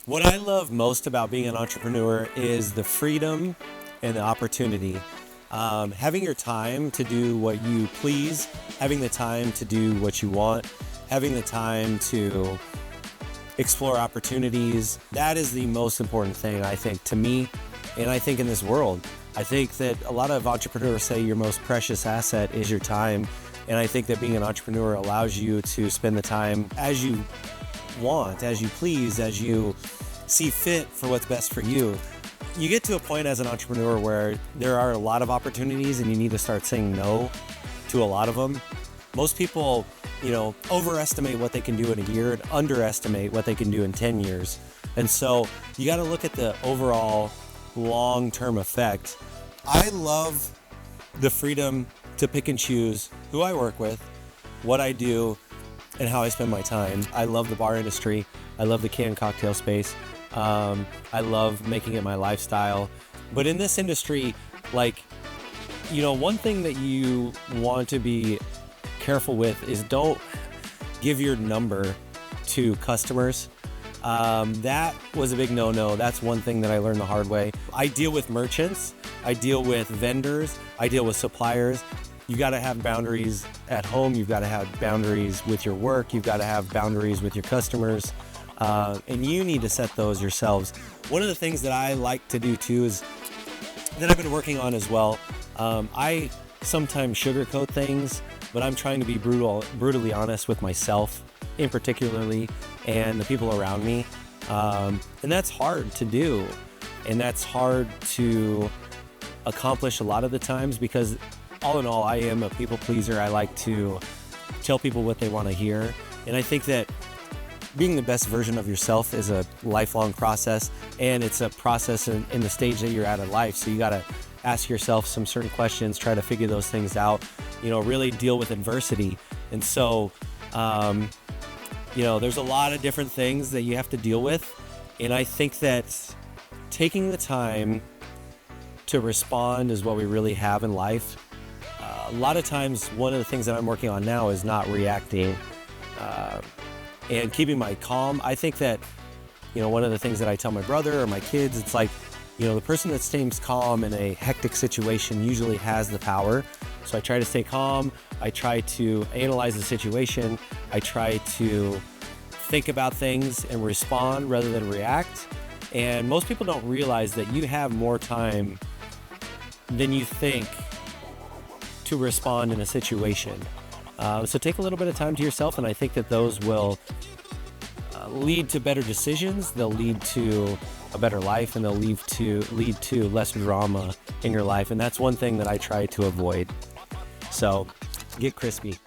What I love most about being an entrepreneur is the freedom and the opportunity. Having your time to do what you please, having the time to do what you want, having the time to explore opportunities. That is the most important thing, I think, to me, and I think in this world. I think that a lot of entrepreneurs say your most precious asset is your time. And I think that being an entrepreneur allows you to spend the time as you want, as you please, as you see fit for what's best for you. You get to a point as an entrepreneur where there are a lot of opportunities and you need to start saying no to a lot of them. Most people, overestimate what they can do in a year and underestimate what they can do in 10 years. And so you got to look at the overall long-term effect. I love the freedom to pick and choose who I work with, what I do, and how I spend my time. I love the bar industry. I love the canned cocktail space. I love making it my lifestyle. But in this industry, one thing that you want to be careful with is don't give your number to customers. That was a big no-no. That's one thing that I learned the hard way. I deal with merchants. I deal with vendors. I deal with suppliers. You got to have boundaries at home. You've got to have boundaries with your work. You've got to have boundaries with your customers. And you need to set those yourselves. One of the things that I like to do too is that I've been working on as well. I sometimes sugarcoat things, but I'm trying to be brutally honest with myself in particularly and the people around me. And that's hard to do. And that's hard to accomplish a lot of the times because all in all, I am a people pleaser. I like to tell people what they want to hear. And I think that being the best version of yourself is a lifelong process, and it's a process in the stage that you're at in life. So you got to ask yourself some certain questions, try to figure those things out, really deal with adversity. And so, there's a lot of different things that you have to deal with. And I think that taking the time to respond is what we really have in life. A lot of times, one of the things that I'm working on now is not reacting and keeping my calm. I think that, one of the things that I tell my brother or my kids, it's like, the person that stays calm in a hectic situation usually has the power. So I try to stay calm. I try to analyze the situation. I try to think about things and respond rather than react. And most people don't realize that you have more time than you think to respond in a situation. So take a little bit of time to yourself, and I think that those will lead to better decisions. They'll lead to a better life, and they'll lead to less drama in your life. And that's one thing that I try to avoid. So get crispy.